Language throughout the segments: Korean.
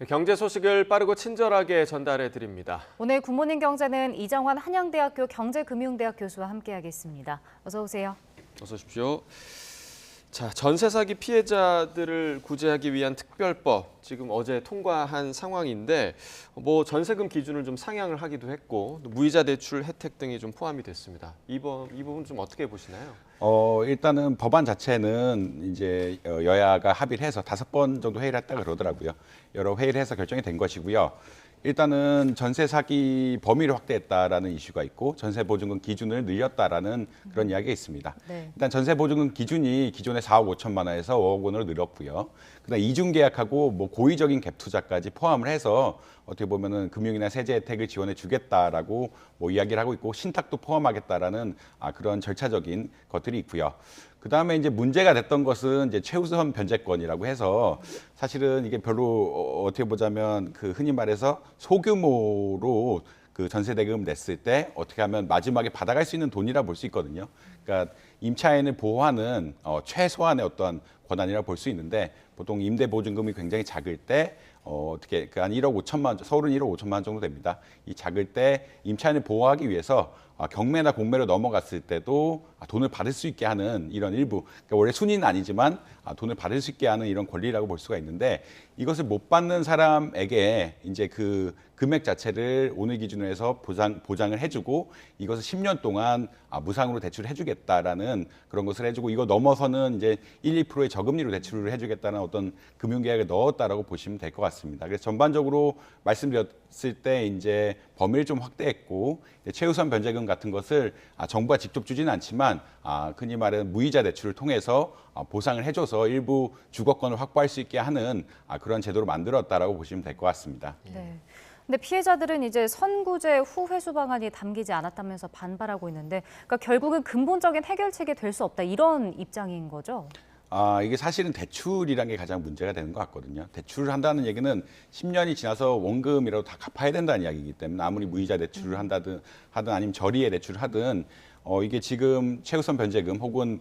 경제 소식을 빠르고 친절하게 전달해 드립니다. 오늘 굿모닝 경제는 이정환 한양대학교 경제금융대학 교수와 함께하겠습니다. 어서 오세요. 어서 오십시오. 자, 전세 사기 피해자들을 구제하기 위한 특별법 지금 어제 통과한 상황인데 전세금 기준을 좀 상향을 하기도 했고 무이자 대출 혜택 등이 좀 포함이 됐습니다. 이 부분 좀 어떻게 보시나요? 일단은 법안 자체는 이제 여야가 합의를 해서 5번 정도 회의를 했다 그러더라고요. 여러 회의를 해서 결정이 된 것이고요. 일단은 전세 사기 범위를 확대했다라는 이슈가 있고 전세 보증금 기준을 늘렸다라는 그런 이야기가 있습니다. 네. 일단 전세 보증금 기준이 기존에 4억 5천만 원에서 5억 원으로 늘었고요. 그다음 이중 계약하고 고의적인 갭 투자까지 포함을 해서 어떻게 보면은 금융이나 세제 혜택을 지원해 주겠다라고 이야기를 하고 있고 신탁도 포함하겠다라는 그런 절차적인 것들이 있고요. 그다음에 이제 문제가 됐던 것은 이제 최우선 변제권이라고 해서 사실은 이게 별로 어떻게 보자면 그 흔히 말해서 소규모로 그 전세 대금 냈을 때 어떻게 하면 마지막에 받아갈 수 있는 돈이라 볼 수 있거든요. 그러니까 임차인을 보호하는 최소한의 어떤 권한이라 볼 수 있는데 보통 임대 보증금이 굉장히 작을 때 어떻게 한 1억 5천만 원, 서울은 1억 5천만 원 정도 됩니다. 이 작을 때 임차인을 보호하기 위해서 경매나 공매로 넘어갔을 때도 돈을 받을 수 있게 하는 이런 일부, 그러니까 원래 순위는 아니지만 돈을 받을 수 있게 하는 이런 권리라고 볼 수가 있는데 이것을 못 받는 사람에게 이제 그 금액 자체를 오늘 기준으로 해서 보장을 해주고 이것을 10년 동안 무상으로 대출을 해주겠다라는 그런 것을 해주고 이거 넘어서는 이제 1, 2%의 저금리로 대출을 해주겠다는 어떤 금융계약을 넣었다라고 보시면 될 것 같습니다. 그래서 전반적으로 말씀드렸을 때 이제 범위를 좀 확대했고 최우선 변제금 같은 것을 정부가 직접 주지는 않지만 흔히 말하는 무이자 대출을 통해서 보상을 해줘서 일부 주거권을 확보할 수 있게 하는 그런 제도로 만들었다라고 보시면 될 것 같습니다. 네. 근데 피해자들은 이제 선구제 후 회수 방안이 담기지 않았다면서 반발하고 있는데, 그러니까 결국은 근본적인 해결책이 될 수 없다 이런 입장인 거죠? 이게 사실은 대출이란 게 가장 문제가 되는 것 같거든요. 대출을 한다는 얘기는 10년이 지나서 원금이라도 다 갚아야 된다는 이야기이기 때문에 아무리 무이자 대출을 하든 아니면 저리의 대출을 하든 이게 지금 최우선 변제금 혹은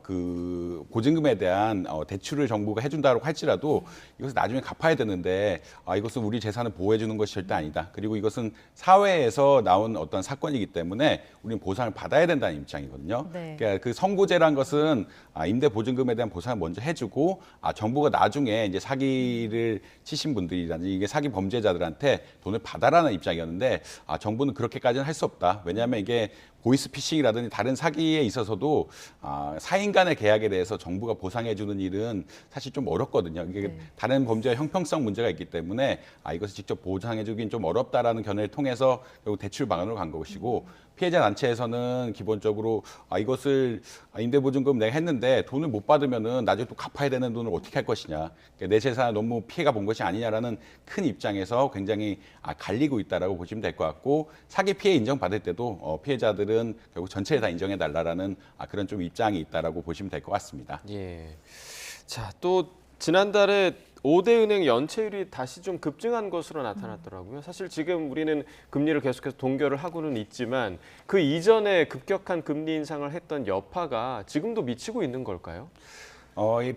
그 보증금에 대한 대출을 정부가 해준다고 할지라도 이것을 나중에 갚아야 되는데 이것은 우리 재산을 보호해 주는 것이 절대 아니다. 그리고 이것은 사회에서 나온 어떤 사건이기 때문에 우리는 보상을 받아야 된다는 입장이거든요. 네. 그러니까 그 선구제란 것은 임대 보증금에 대한 보상을 먼저 해주고 정부가 나중에 이제 사기를 치신 분들이라든지 이게 사기 범죄자들한테 돈을 받아라는 입장이었는데 정부는 그렇게까지는 할 수 없다. 왜냐하면 이게 보이스피싱이라든지 다른 사기에 있어서도 사인 간의 계약에 대해서 정부가 보상해주는 일은 사실 좀 어렵거든요. 이게 네. 다른 범죄와 형평성 문제가 있기 때문에 이것을 직접 보상해주긴 좀 어렵다라는 견해를 통해서 결국 대출 방안으로 간 것이고 피해자 단체에서는 기본적으로 이것을 임대보증금 내가 했는데 돈을 못 받으면은 나중에 또 갚아야 되는 돈을 어떻게 할 것이냐. 그러니까 내 재산을 너무 피해가 본 것이 아니냐라는 큰 입장에서 굉장히 갈리고 있다라고 보시면 될 것 같고 사기 피해 인정받을 때도 피해자들은 결국 전체를 다 인정해 달라라는 그런 좀 입장이 있다라고 보시면 될 것 같습니다. 예. 자, 또 지난달에 5대 은행 연체율이 다시 좀 급증한 것으로 나타났더라고요. 사실 지금 우리는 금리를 계속해서 동결을 하고는 있지만 그 이전에 급격한 금리 인상을 했던 여파가 지금도 미치고 있는 걸까요?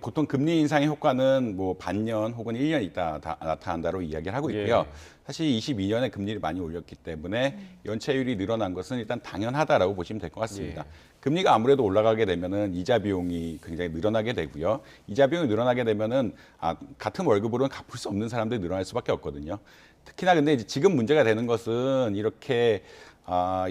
보통 금리 인상의 효과는 반년 혹은 1년 있다 나타난다고 이야기를 하고 있고요. 예. 사실 22년에 금리를 많이 올렸기 때문에 연체율이 늘어난 것은 일단 당연하다라고 보시면 될 것 같습니다. 예. 금리가 아무래도 올라가게 되면은 이자 비용이 굉장히 늘어나게 되고요. 이자 비용이 늘어나게 되면은 같은 월급으로는 갚을 수 없는 사람들이 늘어날 수밖에 없거든요. 특히나 근데 이제 지금 문제가 되는 것은 이렇게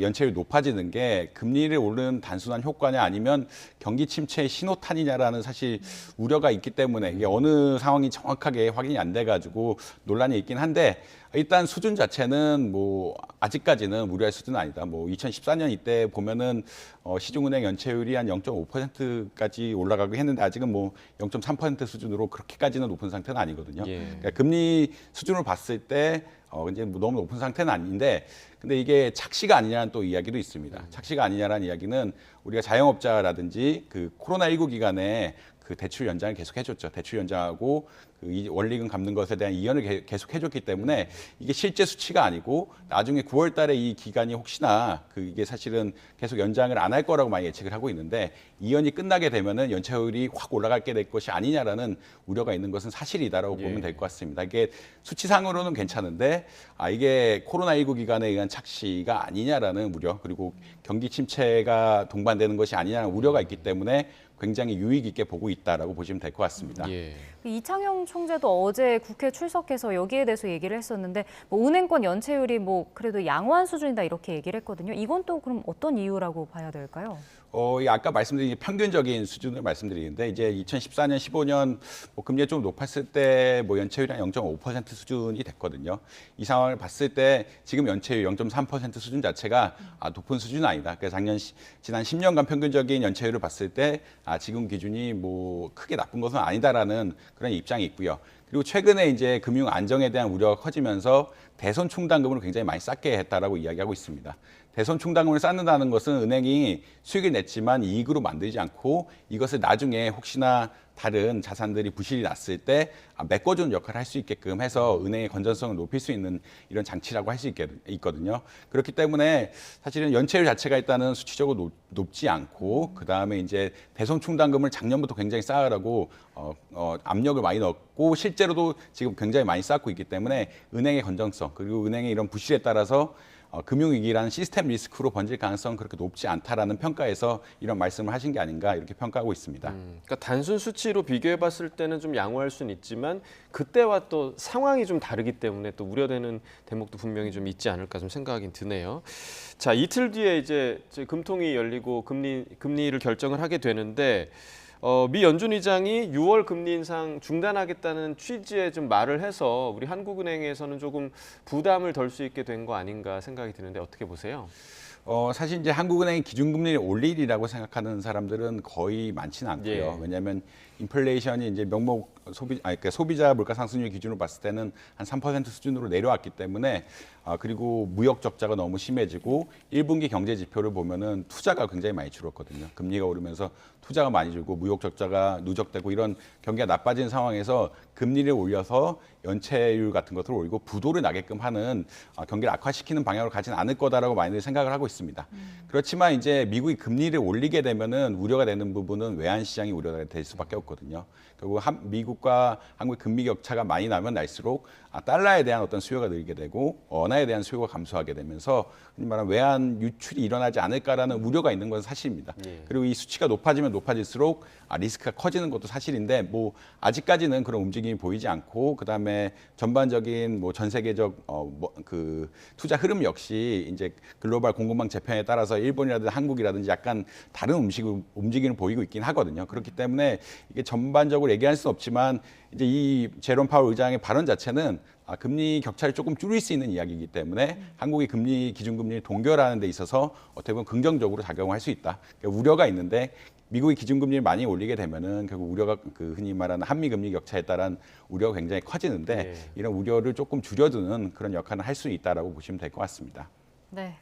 연체율이 높아지는 게 금리를 오르는 단순한 효과냐 아니면 경기 침체의 신호탄이냐라는 사실 우려가 있기 때문에 이게 어느 상황이 정확하게 확인이 안 돼가지고 논란이 있긴 한데 일단 수준 자체는 아직까지는 우려할 수준은 아니다. 2014년 이때 보면은 시중은행 연체율이 한 0.5%까지 올라가고 했는데 아직은 0.3% 수준으로 그렇게까지는 높은 상태는 아니거든요. 예. 그러니까 금리 수준으로 봤을 때 이제 너무 높은 상태는 아닌데 근데 이게 착시가 아니냐는 또 이야기도 있습니다. 착시가 아니냐라는 이야기는 우리가 자영업자라든지 그 코로나19 기간에 그 대출 연장을 계속 해줬죠. 대출 연장하고 이 원리금 갚는 것에 대한 이연을 계속 해줬기 때문에 이게 실제 수치가 아니고 나중에 9월 달에 이 기간이 혹시나 이게 사실은 계속 연장을 안 할 거라고 많이 예측을 하고 있는데 이연이 끝나게 되면은 연체율이 확 올라가게 될 것이 아니냐라는 우려가 있는 것은 사실이다라고 보면 될 것 같습니다. 이게 수치상으로는 괜찮은데 이게 코로나19 기간에 의한 착시가 아니냐라는 우려 그리고 경기 침체가 동반되는 것이 아니냐는 우려가 있기 때문에 굉장히 유익 있게 보고 있다라고 보시면 될 것 같습니다. 예. 이창용 총재도 어제 국회 출석해서 여기에 대해서 얘기를 했었는데 뭐 은행권 연체율이 뭐 그래도 양호한 수준이다 이렇게 얘기를 했거든요. 이건 또 그럼 어떤 이유라고 봐야 될까요? 아까 말씀드린 평균적인 수준을 말씀드리는데 이제 2014년, 15년 금리가 좀 높았을 때 연체율이 한 0.5% 수준이 됐거든요. 이 상황을 봤을 때 지금 연체율 0.3% 수준 자체가 높은 수준은 아니다. 그래서 지난 10년간 평균적인 연체율을 봤을 때 지금 기준이 크게 나쁜 것은 아니다라는 그런 입장이 있고요. 그리고 최근에 이제 금융 안정에 대한 우려가 커지면서 대손 충당금을 굉장히 많이 쌓게 했다라고 이야기하고 있습니다. 대손 충당금을 쌓는다는 것은 은행이 수익을 냈지만 이익으로 만들지 않고 이것을 나중에 혹시나 다른 자산들이 부실이 났을 때 메꿔주는 역할을 할 수 있게끔 해서 은행의 건전성을 높일 수 있는 이런 장치라고 할 수 있거든요. 그렇기 때문에 사실은 연체율 자체가 일단은 수치적으로 높지 않고 그다음에 이제 대손 충당금을 작년부터 굉장히 쌓으라고 압력을 많이 넣었고 실제로도 지금 굉장히 많이 쌓고 있기 때문에 은행의 건전성 그리고 은행의 이런 부실에 따라서 금융위기라는 시스템 리스크로 번질 가능성은 그렇게 높지 않다라는 평가에서 이런 말씀을 하신 게 아닌가 이렇게 평가하고 있습니다. 그러니까 단순 수치로 비교해 봤을 때는 좀 양호할 수는 있지만 그때와 또 상황이 좀 다르기 때문에 또 우려되는 대목도 분명히 좀 있지 않을까 좀 생각이 드네요. 자, 이틀 뒤에 이제 금통위 열리고 금리를 결정을 하게 되는데 미 연준 의장이 6월 금리 인상 중단하겠다는 취지의 좀 말을 해서 우리 한국은행에서는 조금 부담을 덜 수 있게 된 거 아닌가 생각이 드는데 어떻게 보세요? 사실 이제 한국은행이 기준금리를 올리리라고 생각하는 사람들은 거의 많지는 않고요. 예. 왜냐하면 인플레이션이 이제 그러니까 소비자 물가 상승률 기준으로 봤을 때는 한 3% 수준으로 내려왔기 때문에 그리고 무역 적자가 너무 심해지고 1분기 경제 지표를 보면은 투자가 굉장히 많이 줄었거든요. 금리가 오르면서 투자가 많이 줄고 무역 적자가 누적되고 이런 경기가 나빠진 상황에서 금리를 올려서 연체율 같은 것들을 올리고 부도를 나게끔 하는 경기를 악화시키는 방향으로 가지는 않을 거다라고 많이들 생각을 하고 있습니다. 그렇지만 이제 미국이 금리를 올리게 되면은 우려가 되는 부분은 외환 시장이 우려가 될 수밖에 없거든요. 결국 미국과 한국의 금리 격차가 많이 나면 날수록 달러에 대한 어떤 수요가 늘게 되고 원화에 대한 수요가 감소하게 되면서 흔히 말하는 외환 유출이 일어나지 않을까라는 우려가 있는 건 사실입니다. 예. 그리고 이 수치가 높아지면 높아질수록 리스크가 커지는 것도 사실인데 아직까지는 그런 움직임이 보이지 않고 그다음에 전반적인 전 세계적 그 투자 흐름 역시 이제 글로벌 공급망 재편에 따라서 일본이라든지 한국이라든지 약간 다른 움직임을 보이고 있긴 하거든요. 그렇기 때문에 이게 전반적으로 얘기할 수는 없지만 이제 이 제롬 파월 의장의 발언 자체는 금리 격차를 조금 줄일 수 있는 이야기이기 때문에 한국이 기준금리를 동결하는 데 있어서 어떻게 보면 긍정적으로 작용할 수 있다. 그러니까 우려가 있는데 미국이 기준금리를 많이 올리게 되면은 결국 우려가 흔히 말하는 한미 금리 격차에 따른 우려가 굉장히 커지는데 네. 이런 우려를 조금 줄여두는 그런 역할을 할 수 있다라고 보시면 될 것 같습니다. 네.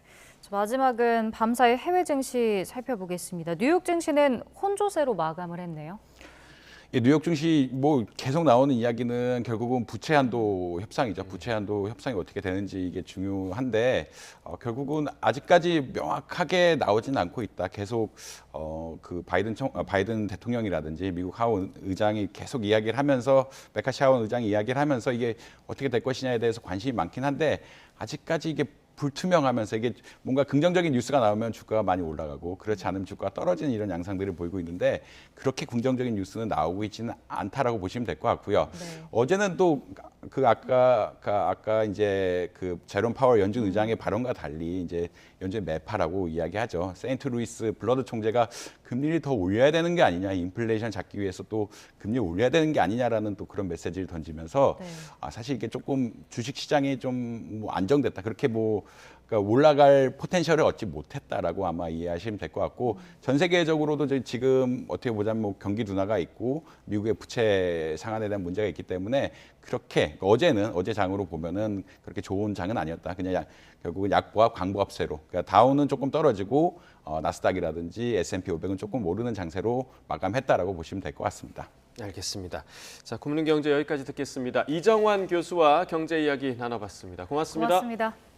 마지막은 밤사이 해외 증시 살펴보겠습니다. 뉴욕 증시는 혼조세로 마감을 했네요. 뉴욕 증시 계속 나오는 이야기는 결국은 부채 한도 협상이죠. 부채 한도 협상이 어떻게 되는지 이게 중요한데 결국은 아직까지 명확하게 나오지는 않고 있다. 계속 그 바이든 대통령이라든지 미국 하원 의장이 계속 이야기를 하면서 메카시 하원 의장이 이야기를 하면서 이게 어떻게 될 것이냐에 대해서 관심이 많긴 한데 아직까지 이게 불투명하면서 이게 뭔가 긍정적인 뉴스가 나오면 주가가 많이 올라가고 그렇지 않으면 주가가 떨어지는 이런 양상들을 보이고 있는데 그렇게 긍정적인 뉴스는 나오고 있지는 않다라고 보시면 될 것 같고요. 네. 어제는 또 아까 이제 그 제롬 파월 연준 의장의 발언과 달리 이제 연준의 매파라고 이야기하죠. 세인트루이스 블러드 총재가 금리를 더 올려야 되는 게 아니냐, 인플레이션 잡기 위해서 또 금리 올려야 되는 게 아니냐라는 또 그런 메시지를 던지면서 네. 사실 이게 조금 주식 시장이 좀 안정됐다. 그렇게 그러니까 올라갈 포텐셜을 얻지 못했다라고 아마 이해하시면 될 것 같고 전 세계적으로도 지금 어떻게 보자면 뭐 경기 둔화가 있고 미국의 부채 상한에 대한 문제가 있기 때문에 그렇게 어제 장으로 보면은 그렇게 좋은 장은 아니었다. 그냥 결국은 약보합 광보합세로 그러니까 다우는 조금 떨어지고 나스닥이라든지 S&P 500은 조금 오르는 장세로 마감했다라고 보시면 될 것 같습니다. 알겠습니다. 자, 굽는 경제 여기까지 듣겠습니다. 이정환 교수와 경제 이야기 나눠봤습니다. 고맙습니다. 고맙습니다.